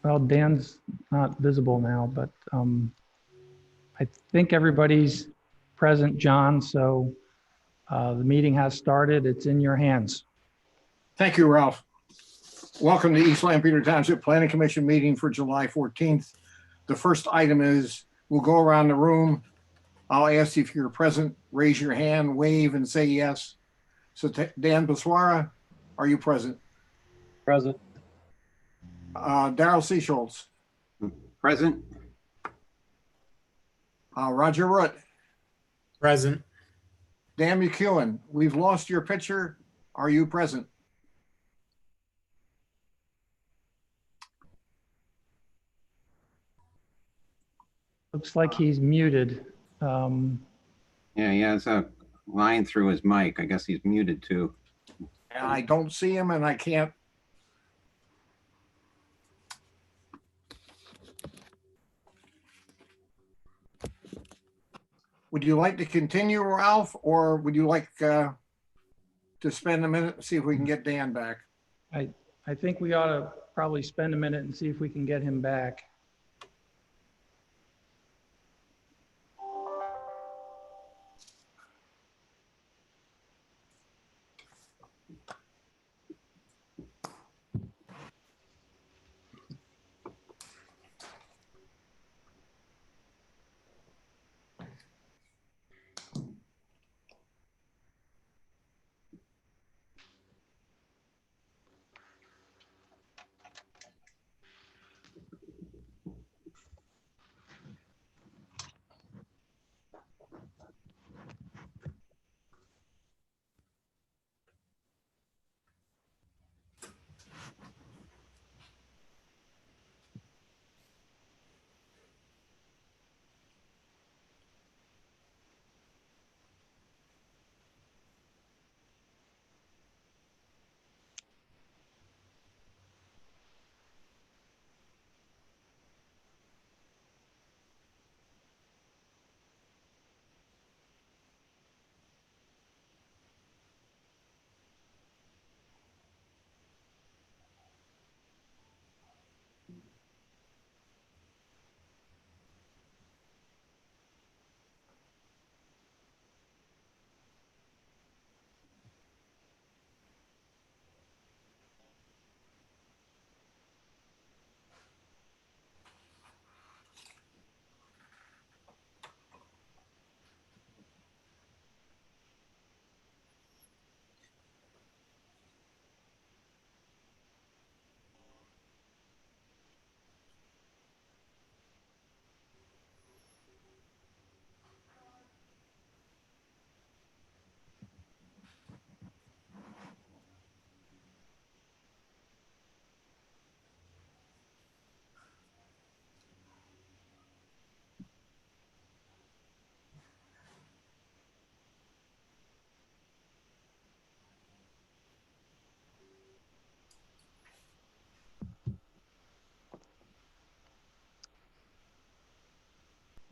Well, Dan's not visible now, but I think everybody's present, John, so the meeting has started. It's in your hands. Thank you, Ralph. Welcome to East Lampeter Township Planning Commission meeting for July 14th. The first item is we'll go around the room. I'll ask if you're present, raise your hand, wave, and say yes. So Dan Biswara, are you present? Present. Daryl C. Schultz. Present. Roger Root. Present. Dan McEwen, we've lost your picture. Are you present? Looks like he's muted. Yeah, he has a line through his mic. I guess he's muted too. I don't see him and I can't. Would you like to continue, Ralph, or would you like to spend a minute and see if we can get Dan back? I think we ought to probably spend a minute and see if we can get him back.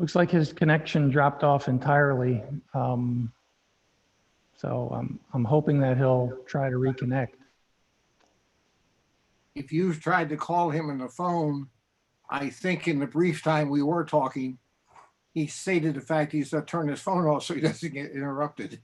Looks like his connection dropped off entirely. So I'm hoping that he'll try to reconnect. If you've tried to call him on the phone, I think in the brief time we were talking, he stated the fact he's to turn his phone off so he doesn't get interrupted.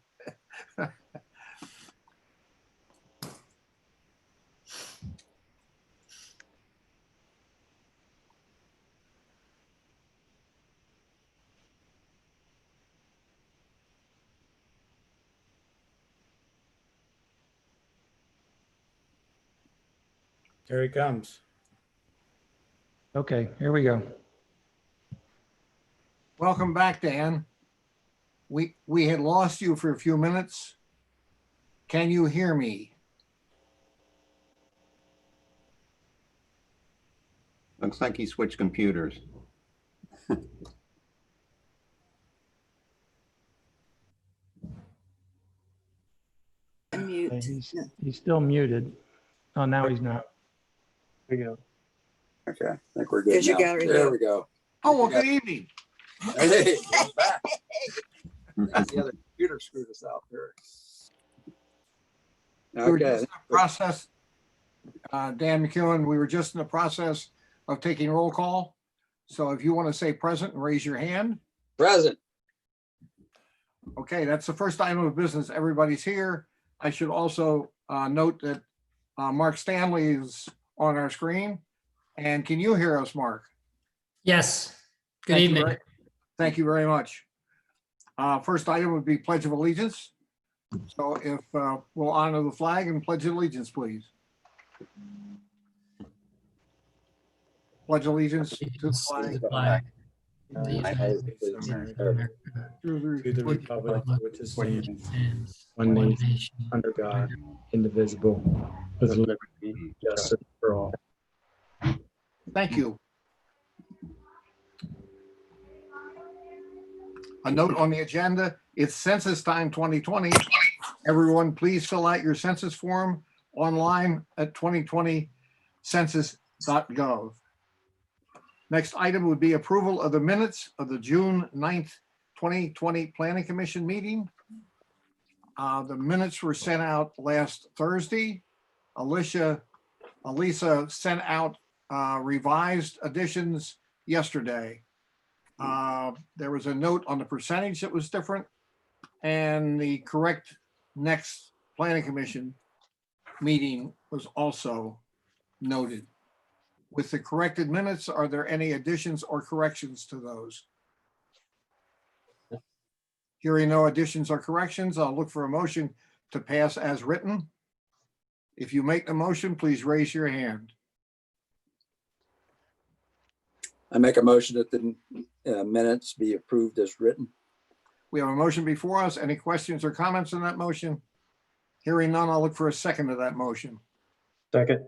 Here he comes. Okay, here we go. Welcome back, Dan. We had lost you for a few minutes. Can you hear me? Looks like he switched computers. Okay, he's still muted. Oh, now he's not. Here we go. Okay, I think we're good There's your now. gallery There view. we go. Oh, well, good evening. Hey, we're back. That's the other computer screwed us out there. We were just Okay, in the process, Dan McEwen, we were just in the process of taking roll call. So if you want to say present, raise your hand. Present. Okay, that's the first item of business. Everybody's here. I should also note that Mark Stanley is on our screen. And can you hear us, Mark? Yes. Good Thank you evening. Thank you very much. First item would be Pledge of Allegiance. So if we'll honor the flag and pledge allegiance, please. Pledge allegiance to the flag. The flag of the United United States States of of America, America, to the republic which is which stands, stands one one nation, nation, under God, indivisible, with liberty and justice for all. Thank you. A note on the agenda, it's Census Time 2020. Everyone, please fill out your census form online at 2020census.gov. Next item would be approval of the minutes of the June 9th, 2020 Planning Commission meeting. The minutes were sent out last Thursday. Elisa sent out revised additions yesterday. There was a note on the percentage that was different, and the correct next planning commission meeting was also noted. With the corrected minutes, are there any additions or corrections to those? Hearing no additions or corrections, I'll look for a motion to pass as written. If you make the motion, please raise your hand. I make a motion that the minutes be approved as written. We have a motion before us. Any questions or comments on that motion? Hearing none, I'll look for a second to that motion. Second.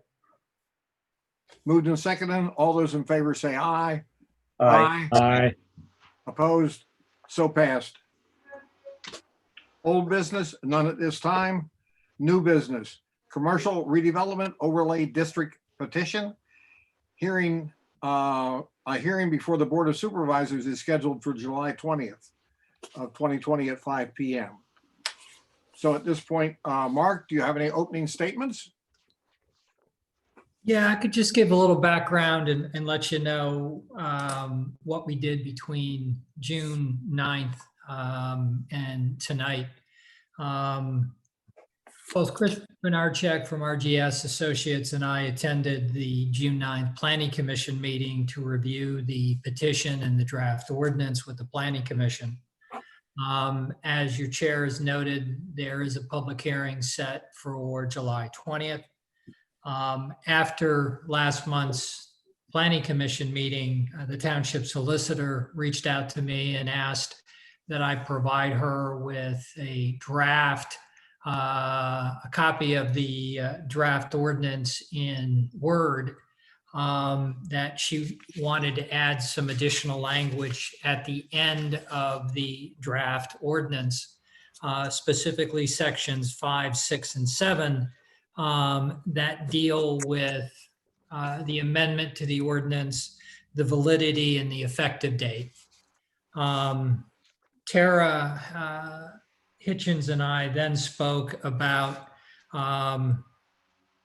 Moved and seconded. All those in favor say aye. Aye. Opposed? So passed. Old business, none at this time. New business, commercial redevelopment overlay district petition. A hearing before the Board of Supervisors is scheduled for July 20th of 2020 at 5 p.m. So at this point, Mark, do you have any opening statements? Yeah, I could just give a little background and let you know what we did between June 9th and tonight. Both Chris Bernardchek from RGS Associates and I attended the June 9th Planning Commission meeting to review the petition and the draft ordinance with the Planning Commission. As your chair has noted, there is a public hearing set for July 20th. After last month's Planning Commission meeting, the township solicitor reached out to me and asked that I provide her with a draft, a copy of the draft ordinance in Word, that she wanted to add some additional language at the end of the draft ordinance, specifically sections 5, 6, and 7, that deal with the amendment to the ordinance, the validity, and the effective date. Tara Hitchens and I then spoke about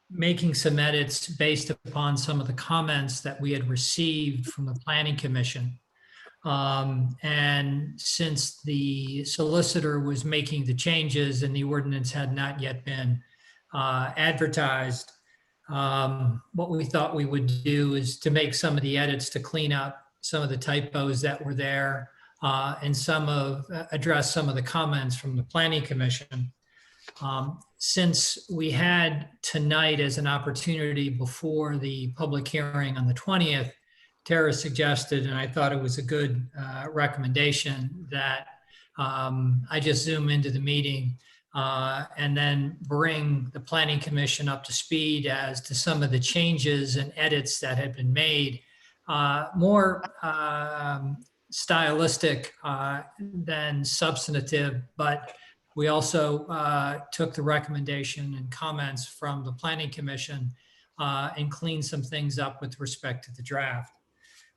making some edits based upon some of the comments that we had received from the Planning Commission. And since the solicitor was making the changes and the ordinance had not yet been advertised, what we thought we would do is to make some of the edits to clean up some of the typos that were there, and address some of the comments from the Planning Commission. Since we had tonight as an opportunity before the public hearing on the 20th, Tara suggested, and I thought it was a good recommendation, that I just zoom into the meeting and then bring the Planning Commission up to speed as to some of the changes and edits that had been made, more stylistic than substantive, but we also took the recommendation and comments from the Planning Commission and cleaned some things up with respect to the draft.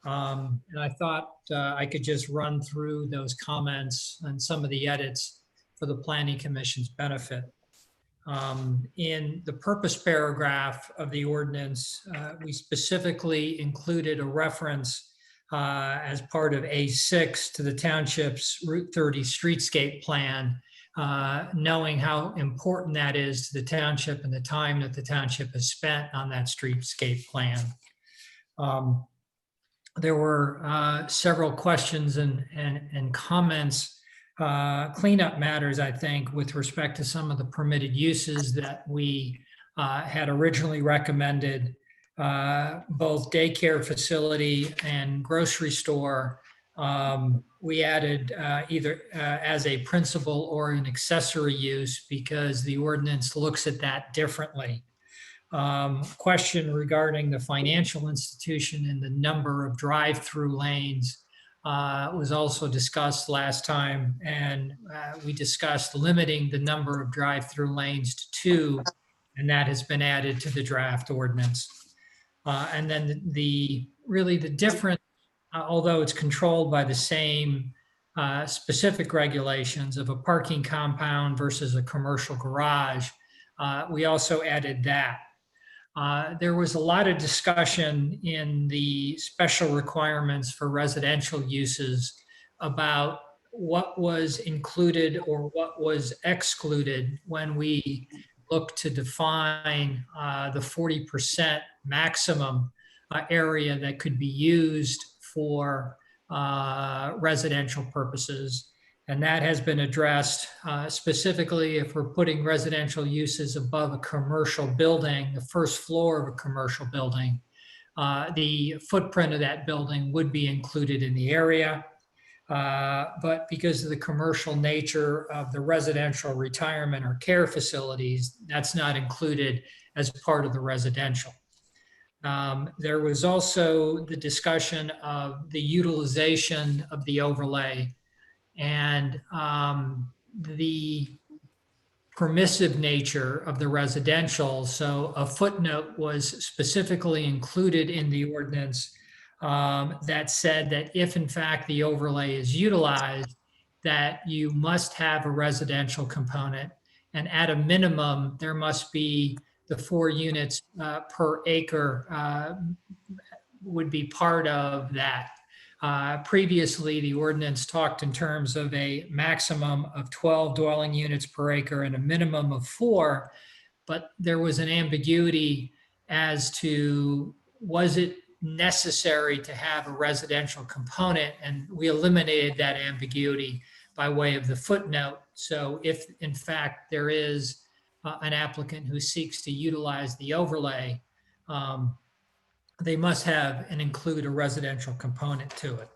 And I thought I could just run through those comments and some of the edits for the Planning Commission's benefit. In the purpose paragraph of the ordinance, we specifically included a reference as part of A6 to the township's Route 30 streetscape plan, knowing how important that is to the township and the time that the township has spent on that streetscape plan. There were several questions and comments, cleanup matters, I think, with respect to some of the permitted uses that we had originally recommended, both daycare facility and grocery store. We added either as a principal or an accessory use because the ordinance looks at that differently. Question regarding the financial institution and the number of drive-through lanes was also discussed last time, and we discussed limiting the number of drive-through lanes to 2, and that has been added to the draft ordinance. And then really the difference, although it's controlled by the same specific regulations of a parking compound versus a commercial garage, we also added that. There was a lot of discussion in the special requirements for residential uses about what was included or what was excluded when we look to define the 40% maximum area that could be used for residential purposes. And that has been addressed specifically if we're putting residential uses above a commercial building, the first floor of a commercial building, the footprint of that building would be included in the area. But because of the commercial nature of the residential retirement or care facilities, that's not included as part of the residential. There was also the discussion of the utilization of the overlay and the permissive nature of the residential. So a footnote was specifically included in the ordinance that said that if in fact the overlay is utilized, that you must have a residential component, and at a minimum, there must be the 4 units per acre would be part of that. Previously, the ordinance talked in terms of a maximum of 12 dwelling units per acre and a minimum of 4, but there was an ambiguity as to was it necessary to have a residential component, and we eliminated that ambiguity by way of the footnote. So if in fact there is an applicant who seeks to utilize the overlay, they must have and include a residential component to it.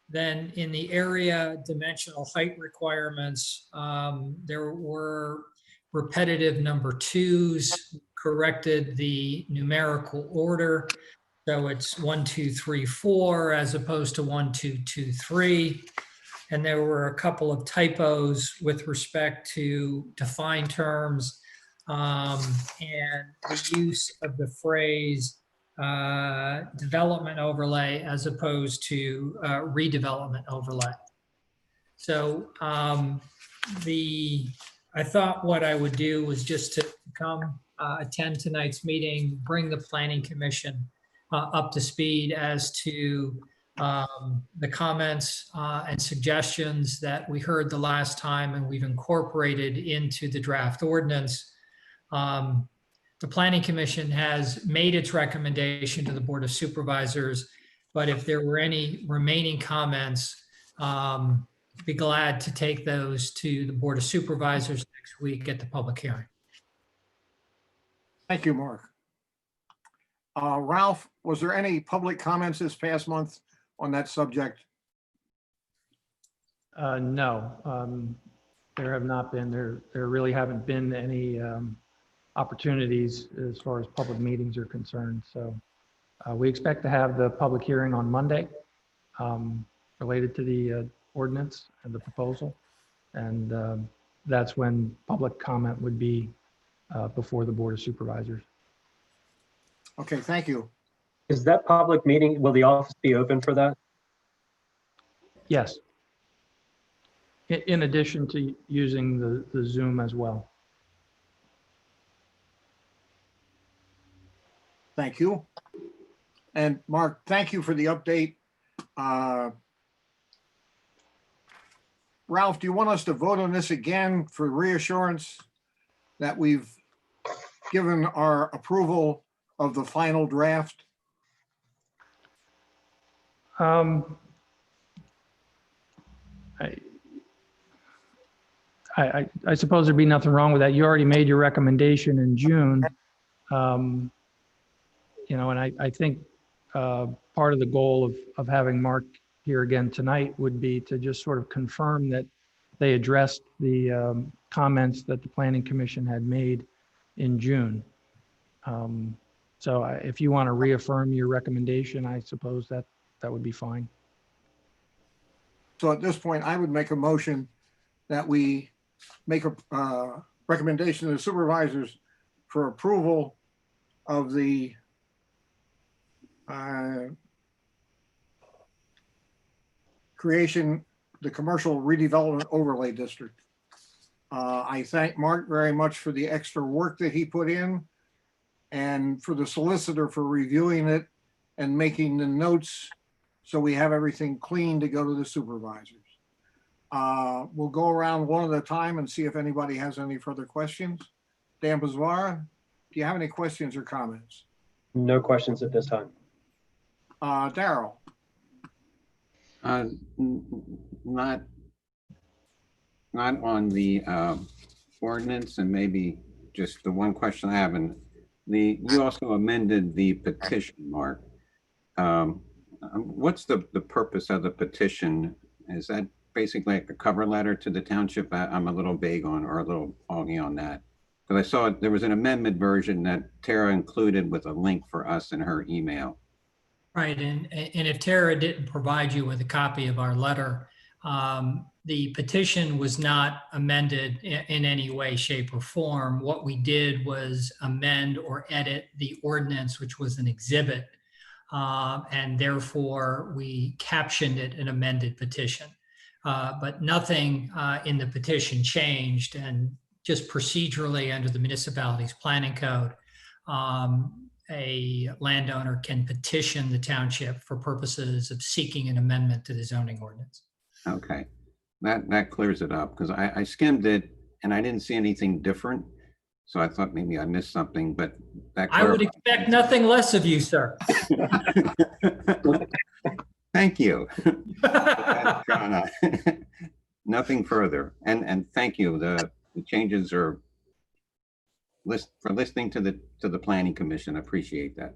Then in the area dimensional height requirements, there were repetitive number 2s, corrected the numerical order. So it's 1, 2, 3, 4 as opposed to 1, 2, 2, 3. And there were a couple of typos with respect to defined terms and the use of the phrase development overlay as opposed to redevelopment overlay. So I thought what I would do was just to come attend tonight's meeting, bring the Planning Commission up to speed as to the comments and suggestions that we heard the last time and we've incorporated into the draft ordinance. The Planning Commission has made its recommendation to the Board of Supervisors, but if there were any remaining comments, be glad to take those to the Board of Supervisors next week at the public hearing. Thank you, Mark. Ralph, was there any public comments this past month on that subject? No, there have not been. There really haven't been any opportunities as far as public meetings are concerned. So we expect to have the public hearing on Monday related to the ordinance and the proposal. And that's when public comment would be before the Board of Supervisors. Okay, thank you. Is that public meeting, will the office be open for that? Yes. In addition to using the Zoom as well. Thank you. And Mark, thank you for the update. Ralph, do you want us to vote on this again for reassurance that we've given our approval of the final draft? Um, I suppose there'd be nothing wrong with that. You already made your recommendation in June. Um, You know, and I think part of the goal of having Mark here again tonight would be to just sort of confirm that they addressed the comments that the Planning Commission had made in June. So if you want to reaffirm your recommendation, I suppose that would be fine. So at this point, I would make a motion that we make a recommendation to the supervisors for approval of the creation, the commercial redevelopment overlay district. I thank Mark very much for the extra work that he put in and for the solicitor for reviewing it and making the notes so we have everything clean to go to the supervisors. We'll go around one at a time and see if anybody has any further questions. Dan Bazwara, do you have any questions or comments? No questions at this time. Daryl? Not on the ordinance, and maybe just the one question I have, and you also amended the petition, Mark. What's the purpose of the petition? Is that basically like a cover letter to the township? I'm a little vague on, or a little foggy on that. Because I saw there was an amendment version that Tara included with a link for us in her email. Right, and if Tara didn't provide you with a copy of our letter, the petition was not amended in any way, shape, or form. What we did was amend or edit the ordinance, which was an exhibit, and therefore we captioned it an amended petition. But nothing in the petition changed, and just procedurally under the municipality's planning code, a landowner can petition the township for purposes of seeking an amendment to the zoning ordinance. Okay, that clears it up, because I skimmed it and I didn't see anything different. So I thought maybe I missed something, but that I would expect nothing less of you, sir. Thank you. Nothing further. And thank you. The changes are for listening to the Planning Commission. I appreciate that.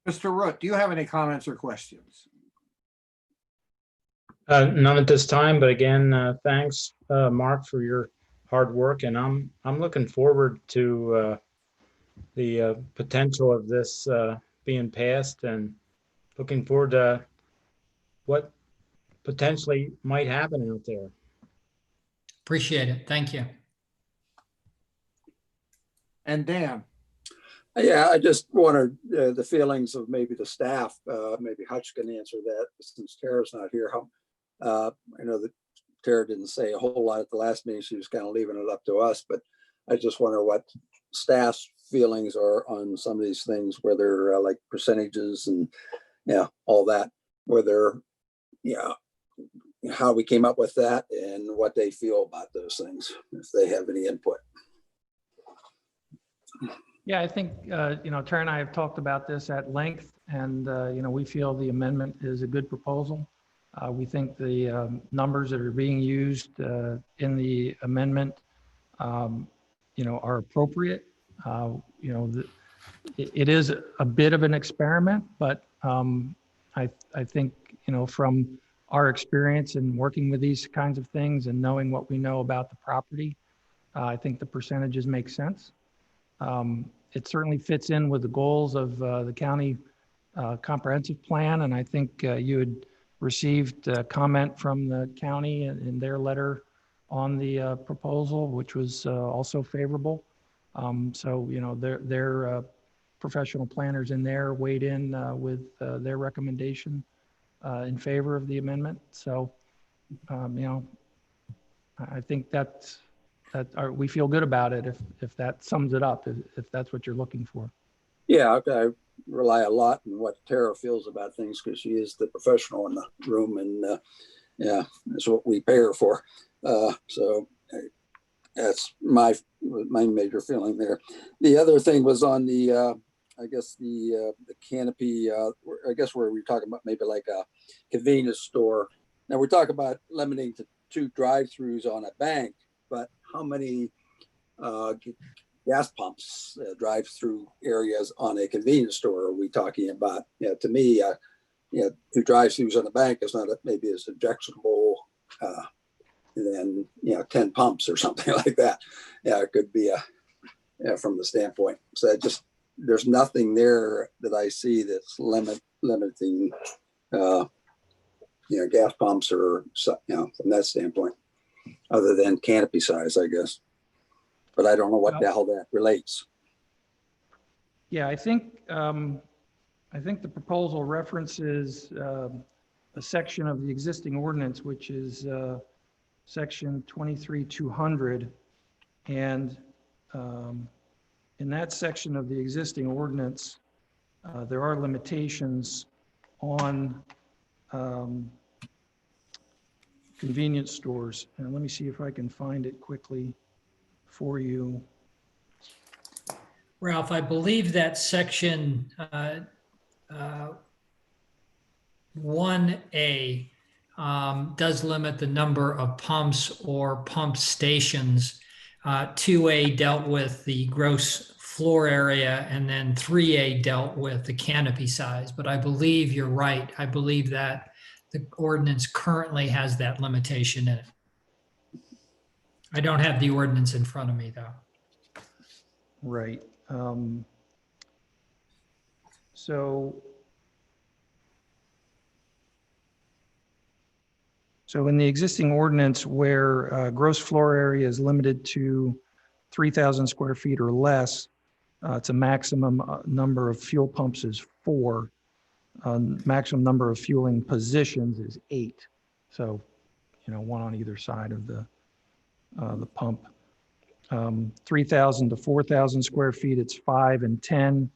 Mr. Root, do you have any comments or questions? None at this time, but again, thanks, Mark, for your hard work, and I'm looking forward to the potential of this being passed, and looking forward to what potentially might happen out there. Appreciate it. Thank you. And Dan? Yeah, I just wanted the feelings of maybe the staff, maybe Hutch can answer that since Tara's not here. I know that Tara didn't say a whole lot at the last meeting. She was kind of leaving it up to us, but I just wonder what staff's feelings are on some of these things, whether like percentages and all that, whether, how we came up with that and what they feel about those things, if they have any input. Yeah, I think, Tara and I have talked about this at length, and, we feel the amendment is a good proposal. We think the numbers that are being used in the amendment, are appropriate. It is a bit of an experiment, but I think, from our experience in working with these kinds of things and knowing what we know about the property, I think the percentages make sense. It certainly fits in with the goals of the county comprehensive plan, and I think you had received a comment from the county in their letter on the proposal, which was also favorable. So, their professional planners in there weighed in with their recommendation in favor of the amendment. So, I think we feel good about it if that sums it up, if that's what you're looking for. Yeah, I rely a lot on what Tara feels about things because she is the professional in the room, and yeah, that's what we pay her for. So that's my major feeling there. The other thing was on the, I guess the canopy. I guess where we're talking about maybe like a convenience store. Now we're talking about limiting to 2 drive-throughs on a bank, but how many gas pumps, drive-through areas on a convenience store are we talking about? Yeah, to me, 2 drive-throughs on a bank is not maybe as objectionable than 10 pumps or something like that. Yeah, it could be from the standpoint. So there's nothing there that I see that's limiting gas pumps or from that standpoint, other than canopy size, I guess. But I don't know what the hell that relates. Yeah, I think the proposal references a section of the existing ordinance, which is section 23-200. And in that section of the existing ordinance, there are limitations on convenience stores. And let me see if I can find it quickly for you. Ralph, I believe that section 1A does limit the number of pumps or pump stations. 2A dealt with the gross floor area, and then 3A dealt with the canopy size. But I believe you're right. I believe that the ordinance currently has that limitation in it. I don't have the ordinance in front of me, though. Right. So in the existing ordinance where gross floor area is limited to 3,000 square feet or less, it's a maximum number of fuel pumps is 4. Maximum number of fueling positions is 8. So, 1 on either side of the pump. 3,000 to 4,000 square feet, it's 5 and 10.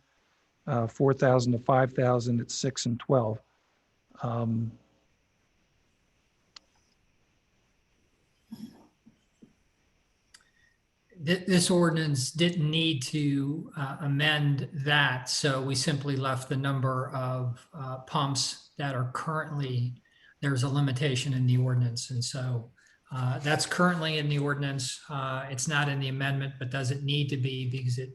4,000 to 5,000, it's 6 and 12. This ordinance didn't need to amend that, so we simply left the number of pumps that are currently, there's a limitation in the ordinance, and so that's currently in the ordinance. It's not in the amendment, but does it need to be, because it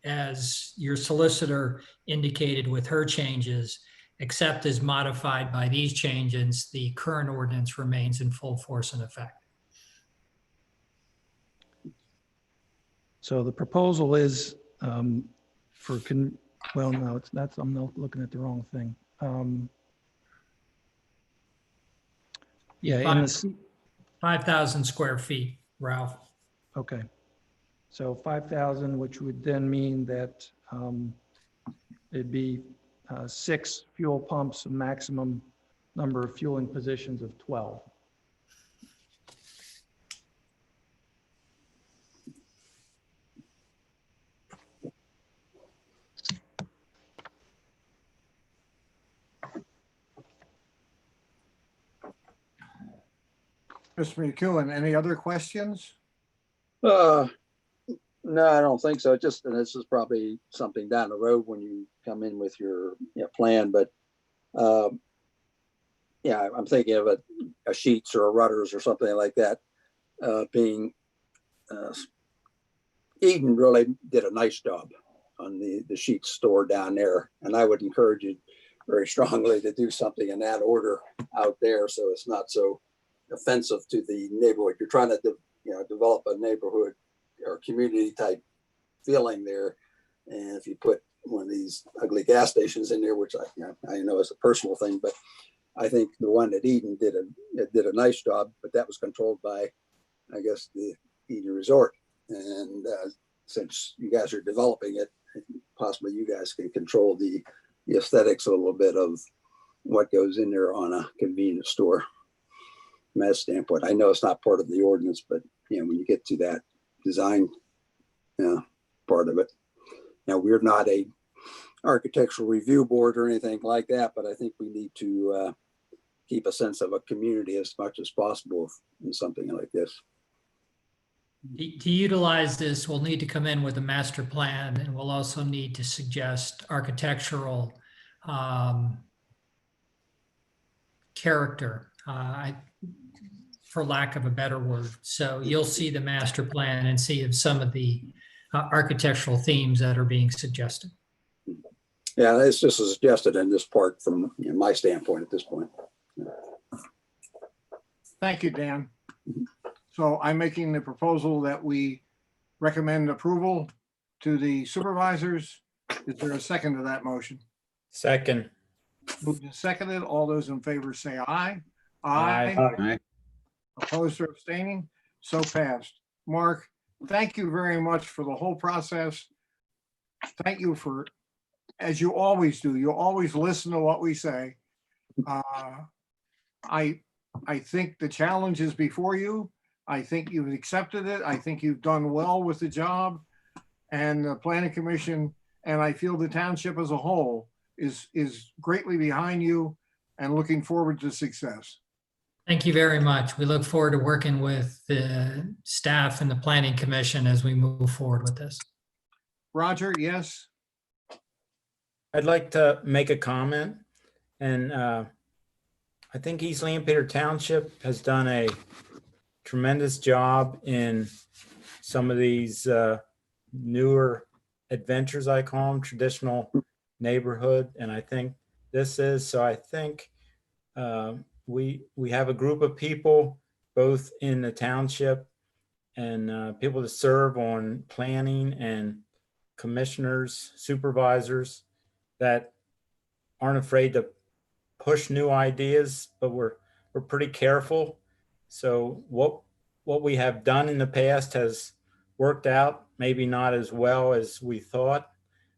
as your solicitor indicated with her changes, except as modified by these changes, the current ordinance remains in full force and effect. So the proposal is well, no, I'm not looking at the wrong thing. Yeah, in the 5,000 square feet, Ralph. Okay. So 5,000, which would then mean that it'd be 6 fuel pumps, a maximum number of fueling positions of 12. Mr. McEwen, any other questions? No, I don't think so. And this is probably something down the road when you come in with your plan. But I'm thinking of a sheets or a rudders or something like that. Being Eden really did a nice job on the sheet store down there, and I would encourage you very strongly to do something in that order out there, so it's not so offensive to the neighborhood. You're trying to develop a neighborhood or community type feeling there, and if you put one of these ugly gas stations in there, which I know is a personal thing, but I think the one at Eden did a nice job, but that was controlled by, I guess, the Eden Resort. And since you guys are developing it, possibly you guys can control the aesthetics a little bit of what goes in there on a convenience store. From that standpoint, I know it's not part of the ordinance, but when you get to that design part of it, Now, we're not a architectural review board or anything like that, but I think we need to keep a sense of a community as much as possible in something like this. To utilize this, we'll need to come in with a master plan, and we'll also need to suggest architectural character, for lack of a better word. So you'll see the master plan and see if some of the architectural themes that are being suggested. Yeah, it's just suggested in this part from my standpoint at this point. Thank you, Dan. So I'm making the proposal that we recommend approval to the supervisors. Is there a second to that motion? Second. Moved and seconded. All those in favor say aye. Aye. Aye. Opposed or abstaining? So passed. Mark, thank you very much for the whole process. Thank you for, as you always do, you always listen to what we say. I think the challenge is before you. I think you've accepted it. I think you've done well with the job and the planning commission. And I feel the township as a whole is greatly behind you and looking forward to success. Thank you very much. We look forward to working with the staff and the planning commission as we move forward with this. Roger, yes? I'd like to make a comment, and I think East Lampeter Township has done a tremendous job in some of these newer adventures, I call them, traditional neighborhood, and I think this is. So I think we have a group of people both in the township and people to serve on planning and commissioners, supervisors that aren't afraid to push new ideas, but we're pretty careful. So what we have done in the past has worked out, maybe not as well as we thought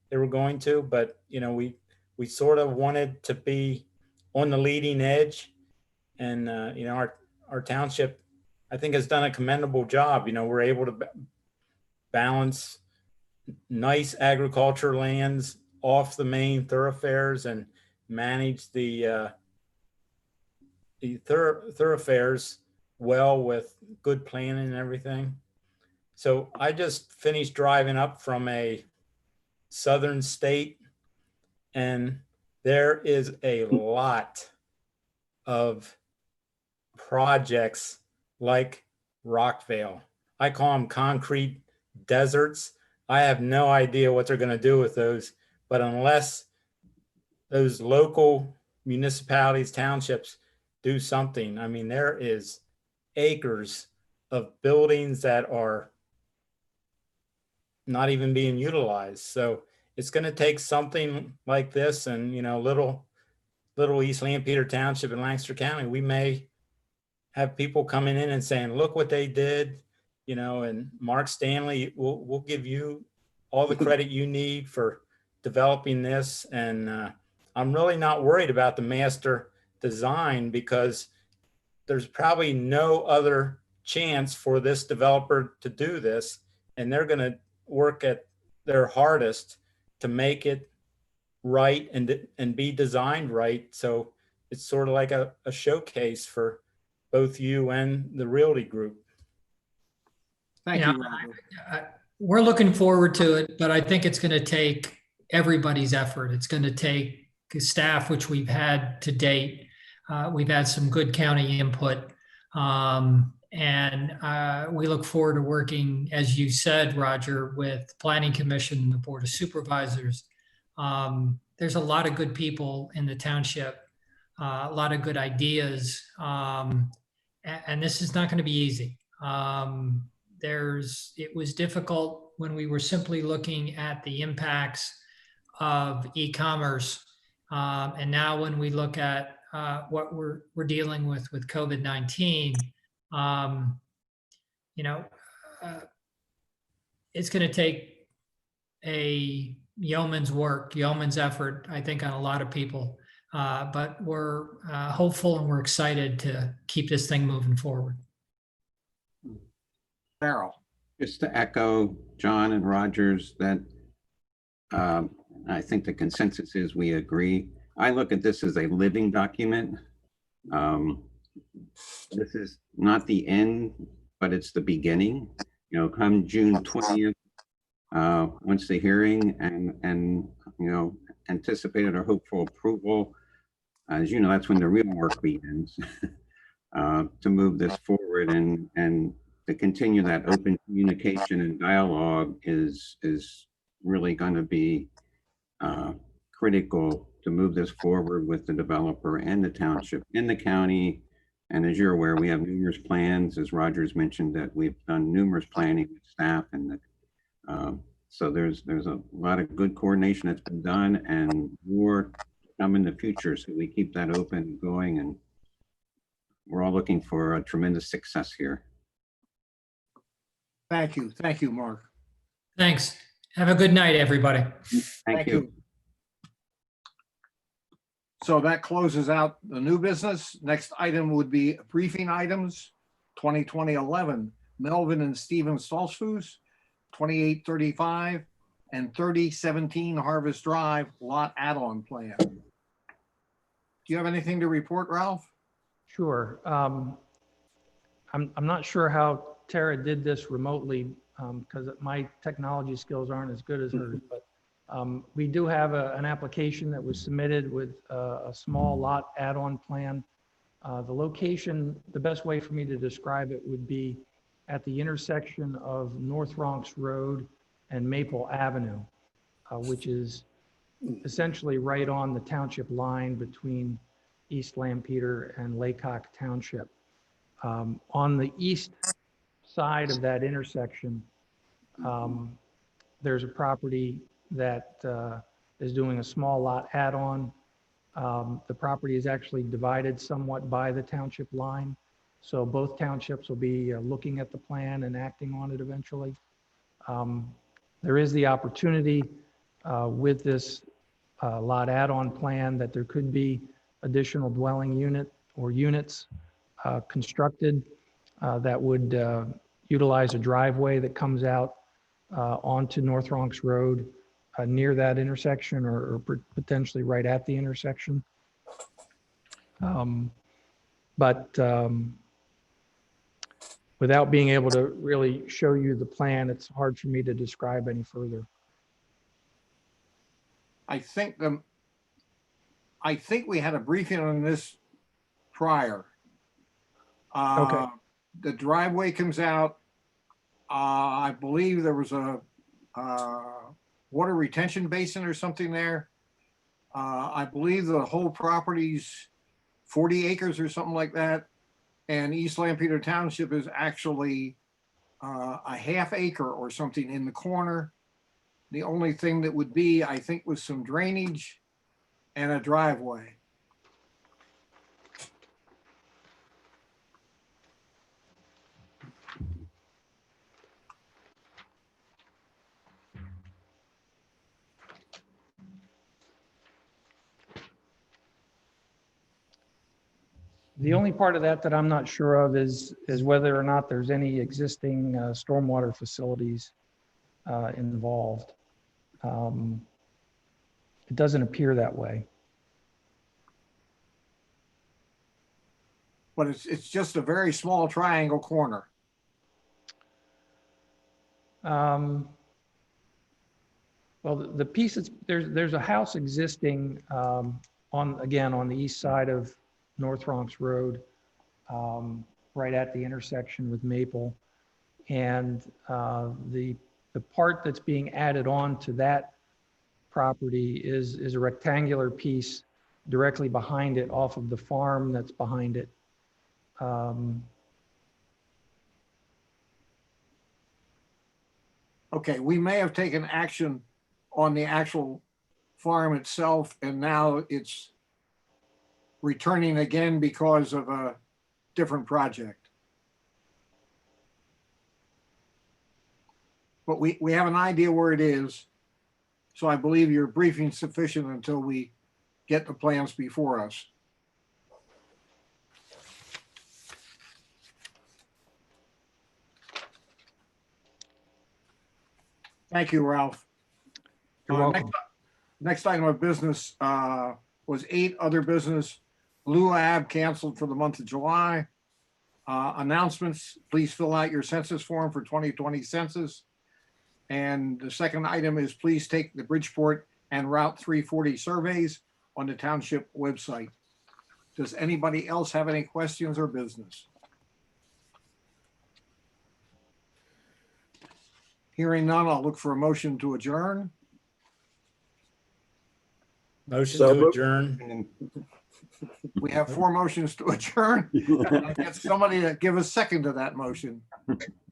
they were going to, but we sort of wanted to be on the leading edge, and our township, I think, has done a commendable job. We're able to balance nice agriculture lands off the main thoroughfares and manage the thoroughfares well with good planning and everything. So I just finished driving up from a southern state, and there is a lot of projects like Rockvale. I call them concrete deserts. I have no idea what they're going to do with those, but unless those local municipalities, townships do something, I mean, there is acres of buildings that are not even being utilized. So it's going to take something like this, and little East Lampeter Township in Lancaster County, we may have people coming in and saying, look what they did, and Mark Stanley, we'll give you all the credit you need for developing this. And I'm really not worried about the master design, because there's probably no other chance for this developer to do this, and they're going to work at their hardest to make it right and be designed right. So it's sort of like a showcase for both you and the Realty Group. Thank Yeah, you, Roger. We're looking forward to it, but I think it's going to take everybody's effort. It's going to take staff, which we've had to date. We've had some good county input. And we look forward to working, as you said, Roger, with the Planning Commission and the Board of Supervisors. There's a lot of good people in the township, a lot of good ideas, and this is not going to be easy. It was difficult when we were simply looking at the impacts of e-commerce, and now when we look at what we're dealing with COVID-19, it's going to take a yeoman's effort, I think, on a lot of people. But we're hopeful and we're excited to keep this thing moving forward. Farrell. Just to echo John and Rogers, that I think the consensus is we agree. I look at this as a living document. This is not the end, but it's the beginning. You know, come June 20th, once the hearing and you know, anticipated or hopeful approval, as you know, that's when the real work begins. To move this forward and to continue that open communication and dialogue is really going to be critical to move this forward with the developer and the township and the county. And as you're aware, we have numerous plans, as Rogers mentioned, that we've done numerous planning with staff, and so there's a lot of good coordination that's been done, and more to come in the future. So we keep that open and going, and we're all looking for a tremendous success here. Thank you. Thank you, Mark. Thanks. Have a good night, everybody. Thank you. So that closes out the new business. Next item would be briefing items. 2020-11, Melvin and Stephen Stolzfus, 2835 and 3017 Harvest Drive lot add-on plan. Do you have anything to report, Ralph? Sure. I'm not sure how Tara did this remotely because my technology skills aren't as good as hers, but we do have an application that was submitted with a small lot add-on plan. The location, the best way for me to describe it would be at the intersection of North Bronx Road and Maple Avenue, which is essentially right on the township line between East Lampeter and Laycock Township. On the east side of that intersection, there's a property that is doing a small lot add-on. The property is actually divided somewhat by the township line. So both townships will be looking at the plan and acting on it eventually. There is the opportunity with this lot add-on plan that there could be additional dwelling unit or units constructed that would utilize a driveway that comes out onto North Bronx Road near that intersection or potentially right at the intersection. Without being able to really show you the plan, it's hard for me to describe any further. I think we had a briefing on this prior. Okay. The driveway comes out. I believe there was a water retention basin or something there. I believe the whole property's 40 acres or something like that. And East Lampeter Township is actually a half acre or something in the corner. The only thing that would be, I think, was some drainage and a driveway. The only part of that that I'm not sure of is whether or not there's any existing stormwater facilities involved. It doesn't appear that way. But it's just a very small triangle corner. Well, the piece that's, there's a house existing on the east side of North Bronx Road, right at the intersection with Maple. And the part that's being added on to that property is a rectangular piece directly behind it off of the farm that's behind it. Okay, we may have taken action on the actual farm itself, and now it's returning again because of a different project. But we have an idea where it is. So I believe your briefing is sufficient until we get the plans before us. Thank you, Ralph. You're welcome. Next item of business was 8 other business. Blue Lab canceled for the month of July. Announcements, please fill out your census form for 2020 census. And the second item is please take the Bridgeport and Route 340 surveys on the township website. Does anybody else have any questions or business? Hearing none, I'll look for a motion to adjourn. Motion So to moved. adjourn. We have 4 motions to adjourn. I'll get somebody to give a second to that motion.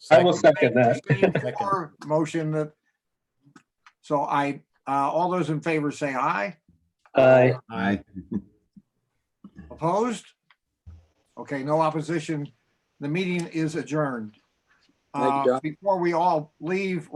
I will second that. For motion that, so all those in favor say aye. Aye. Aye. Opposed? Okay, no opposition. The meeting is adjourned. Thank you, John. Before we all leave,